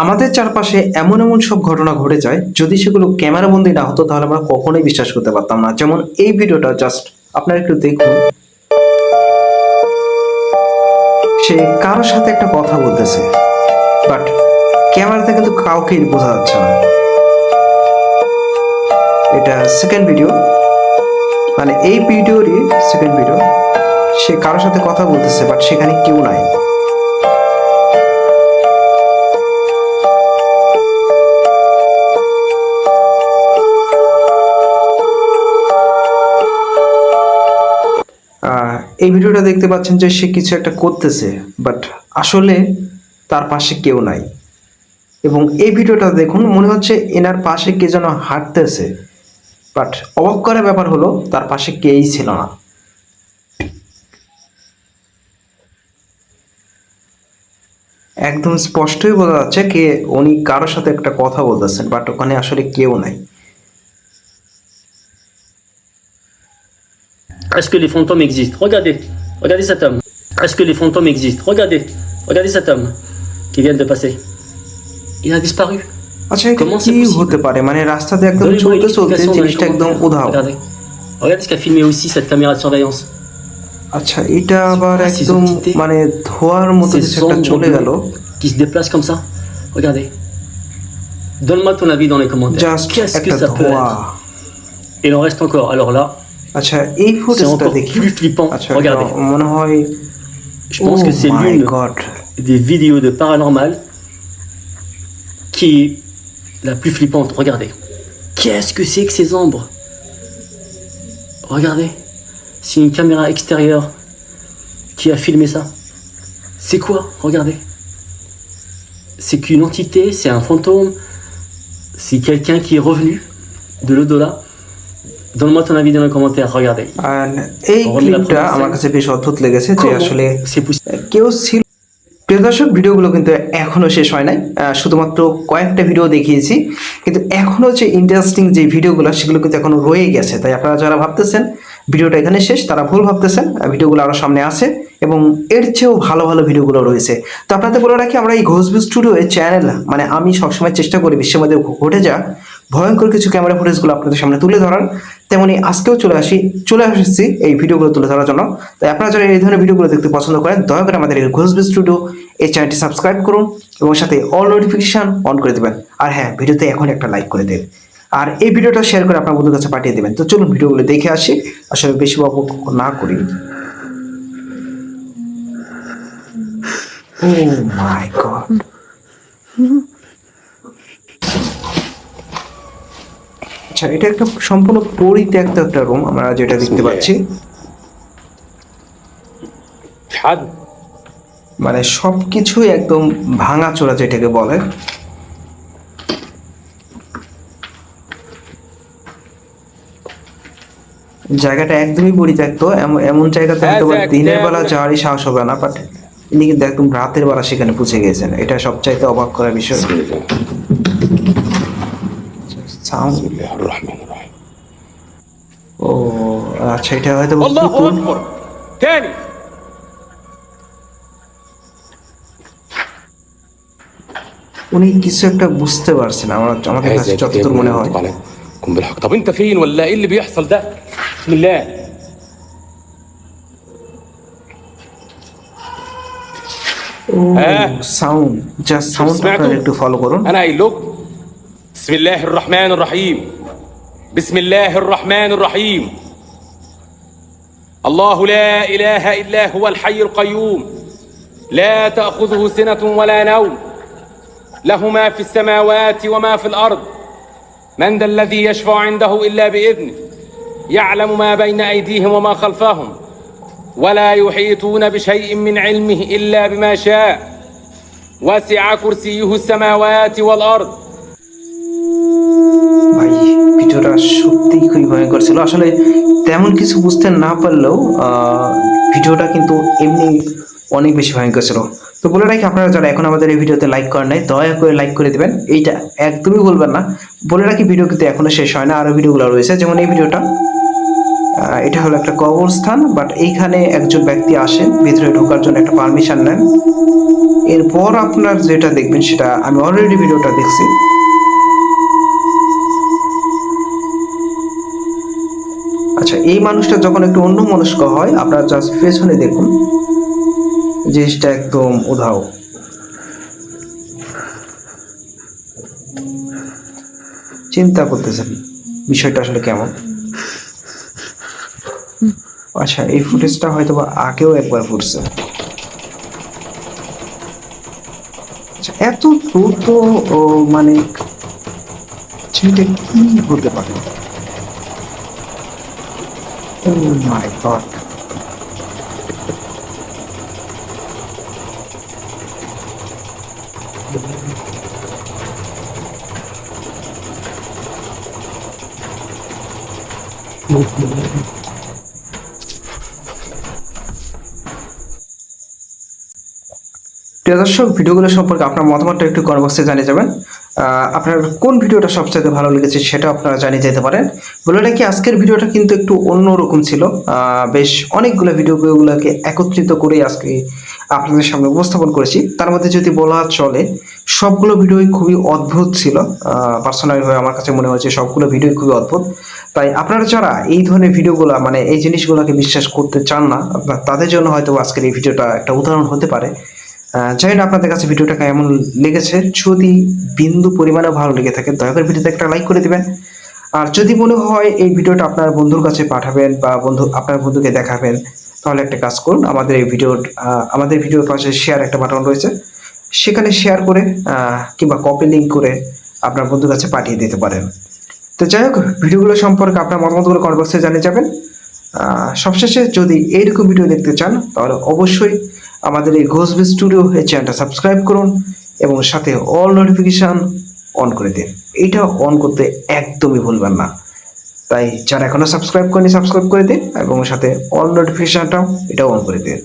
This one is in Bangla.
আমাদের চারপাশে এমন এমন সব ঘটনা ঘটে যায়, যদি সেগুলো ক্যামেরাবন্দি না হতো তাহলে আমরা কখনোই বিশ্বাস করতে পারতাম না। যেমন এই ভিডিওটা জাস্ট আপনারা একটু দেখুন। সে কারোর সাথে একটা কথা বলতেছে, বাট ক্যামেরাতে কিন্তু কাউকেই বোঝা যাচ্ছে না। এটা সেকেন্ড ভিডিও, মানে এই ভিডিওরই সেকেন্ড ভিডিও। সে কারোর সাথে কথা বলতেছে, বাট সেখানে কেউ নাই। এই ভিডিওটা দেখতে পাচ্ছেন যে সে কিছু একটা করতেছে, বাট আসলে তার পাশে কেউ নাই। এবং এই ভিডিওটা দেখুন, মনে হচ্ছে এনার পাশে কে যেন হাঁটতেছে, বাট অবাক করার ব্যাপার হলো তার পাশে কেউই ছিল না। একদম স্পষ্টই বোঝা যাচ্ছে কে উনি কারোর সাথে একটা কথা বলতেছেন, বাট ওখানে আসলে কেউ নাই। Est-ce que les fantômes existent? Regardez, regardez cet homme. Est-ce que les fantômes existent? Regardez, regardez cet homme qui vient de passer. Il a disparu. আচ্ছা, এটা কি হতে পারে? মানে রাস্তাতে একদম চলতে চলতে জিনিসটা একদম উধাও। Regardez, regardez ce qu'a filmé aussi cette caméra de surveillance. আচ্ছা, এটা আবার একদম মানে ধোয়ার মতো কিছু একটা চলে গেল, qui se déplace comme ça. Regardez. Donne-moi ton avis dans les commentaires. Qu'est-ce que ça peut être? Il en reste encore. Alors là. আচ্ছা, এই ফুটেজটা দেখি। আচ্ছা, মনে হয় je pense que c'est l'une des vidéos de paranormal qui est la plus flippante. Regardez. Qu'est-ce que c'est que ces ombres? Regardez. C'est une caméra extérieure qui a filmé ça. C'est quoi? Regardez. C'est qu'une entité, c'est un fantôme, c'est quelqu'un qui est revenu de l'au-delà. Donne-moi ton avis dans les commentaires. Regardez. এই ক্লিপটা আমার কাছে বেশ অদ্ভুত লেগেছে যে আসলে কেউ ছিল। প্রিয় দর্শক, ভিডিওগুলো কিন্তু এখনো শেষ হয় নাই, শুধুমাত্র কয়েকটা ভিডিও দেখিয়েছি, কিন্তু এখনো যে ইন্টারেস্টিং যে ভিডিওগুলো সেগুলো কিন্তু এখনো রয়ে গেছে। তাই আপনারা যারা ভাবতেছেন ভিডিওটা এখানে শেষ, তারা ভুল ভাবতেছেন। ভিডিওগুলো আরো সামনে আছে এবং এর চেয়েও ভালো ভালো ভিডিওগুলো রয়েছে। তো আপনাদের বলে রাখি, আমরা এই ঘোষবি স্টুডিও এর চ্যানেল, মানে আমি সবসময় চেষ্টা করি বিশ্বের মধ্যে ঘটে যা ভয়ঙ্কর কিছু ক্যামেরা ফুটেজগুলো আপনাদের সামনে তুলে ধরার। তেমনি আজকেও চলে আসছি এই ভিডিওগুলো তুলে ধরার জন্য। তাই আপনারা যারা এই ধরনের ভিডিওগুলো দেখতে পছন্দ করেন, দয়া করে আমাদের এই ঘোষবি স্টুডিও এই চ্যানেলটি সাবস্ক্রাইব করুন এবং সাথে অল নোটিফিকেশন অন করে দেবেন। আর হ্যাঁ, ভিডিওতে এখন একটা লাইক করে দেন আর এই ভিডিওটা শেয়ার করে আপনার বন্ধুদের কাছে পাঠিয়ে দেবেন। তো চলুন ভিডিওগুলো দেখে আসি, আসলে বেশি বকবক না করি। ও মাই গড, আচ্ছা, এটা একটা সম্পূর্ণ পরিত্যক্ত একটা রুম আমরা যেটা দেখতে পাচ্ছি। মানে সবকিছুই একদম ভাঙাচোরা যেটাকে বলে। জায়গাটা একদমই পরিত্যক্ত। এমন জায়গাতে দিনের বেলা যাওয়ারই সাহস হবে না, বাট ইনি কিন্তু একদম রাতের বেলা সেখানে পৌঁছে গিয়েছেন। এটা সবচাইতে অবাক করার বিষয়। ও আচ্ছা, এটা হয়তো উনি কিছু একটা বুঝতে পারছেন আমাদের কাছে যতদূর মনে হয়। قم بالحق. طب انت فين ولا ايه اللي بيحصل ده؟ بسم الله. সাউন্ড জাস্ট সাউন্ড একটু ফলো করুন। انا قايل لكم بسم الله الرحمن الرحيم. بسم الله الرحمن الرحيم. الله لا اله الا هو الحي القيوم لا تاخذه سنه ولا نوم له ما في السماوات وما في الارض من ذا الذي يشفع عنده إلا بإذنه يعلم ما بين أيديهم وما خلفهم ولا يحيطون بشيء من علمه إلا بما شاء وسع كرسيه السماوات والأرض. ভাই, ভিডিওটা সত্যিই খুবই ভয়ঙ্কর ছিল। আসলে তেমন কিছু বুঝতে না পারলেও ভিডিওটা কিন্তু এমনি অনেক বেশি ভয়ঙ্কর ছিল। তো বলে রাখি, আপনারা যারা এখন আমাদের এই ভিডিওতে লাইক করেন নাই, দয়া করে লাইক করে দেবেন। এইটা একদমই বলবেন না। বলে রাখি, ভিডিও কিন্তু এখনো শেষ হয় না, আরো ভিডিওগুলো রয়েছে। যেমন এই ভিডিওটা এটা হলো একটা কবরস্থান, বাট এইখানে একজন ব্যক্তি আসেন ভিতরে ঢোকার জন্য, একটা পারমিশন নেন। এরপর আপনার যেটা দেখবেন সেটা আমি অলরেডি ভিডিওটা দেখছি। আচ্ছা, এই মানুষটা যখন একটু অন্যমনস্ক হয়, আপনারা জাস্ট পেছনে দেখুন, জিনিসটা একদম উধাও। চিন্তা করতেছেন বিষয়টা আসলে কেমন। আচ্ছা, এই ফুটেজটা হয়তো বা আগেও একবার ফুটছে। আচ্ছা, এত দ্রুত মানে ছেলেটা কি হতে পারে? Oh my God. প্রিয় দর্শক, ভিডিওগুলো সম্পর্কে আপনার মতামতটা একটু কমেন্ট বক্সে জানিয়ে যাবেন। আপনার কোন ভিডিওটা সবচেয়ে ভালো লেগেছে সেটা আপনারা জানিয়ে যেতে পারেন। বলে রাখি, আজকের ভিডিওটা কিন্তু একটু অন্যরকম ছিল। বেশ অনেকগুলো ভিডিওগুলোকে একত্রিত করে আজকে আপনাদের সামনে উপস্থাপন করেছি। তার মধ্যে যদি বলা চলে, সবগুলো ভিডিওই খুবই অদ্ভুত ছিল। পার্সোনালিভাবে আমার কাছে মনে হয়েছে সবগুলো ভিডিওই খুবই অদ্ভুত। তাই আপনারা যারা এই ধরনের ভিডিওগুলো, মানে এই জিনিসগুলোকে বিশ্বাস করতে চান না, তাদের জন্য হয়তো আজকের এই ভিডিওটা একটা উদাহরণ হতে পারে। জানি না আপনাদের কাছে ভিডিওটা কেমন লেগেছে। যদি বিন্দু পরিমাণে ভালো লেগে থাকে, দয়া করে ভিডিওতে একটা লাইক করে দিবেন। আর যদি মনে হয় এই ভিডিওটা আপনার বন্ধুর কাছে পাঠাবেন বা আপনার বন্ধুকে দেখাবেন, তাহলে একটা কাজ করুন, আমাদের ভিডিওর পাশে শেয়ার একটা বাটন রয়েছে, সেখানে শেয়ার করে কিংবা কপি লিঙ্ক করে আপনার বন্ধুর কাছে পাঠিয়ে দিতে পারেন। তো যাই হোক, ভিডিওগুলো সম্পর্কে আপনার মতামতগুলো কমেন্ট বক্সে জানিয়ে যাবেন। সবশেষে যদি এইরকম ভিডিও দেখতে চান, তাহলে অবশ্যই আমাদের এই ঘোষবি স্টুডিও এই চ্যানেলটা সাবস্ক্রাইব করুন এবং সাথে অল নোটিফিকেশান অন করে দিন। এটা অন করতে একদমই ভুলবেন না। তাই যারা এখনো সাবস্ক্রাইব করেনি, সাবস্ক্রাইব করে দিন এবং সাথে অল নোটিফিকেশানটাও এটাও অন করে দিন।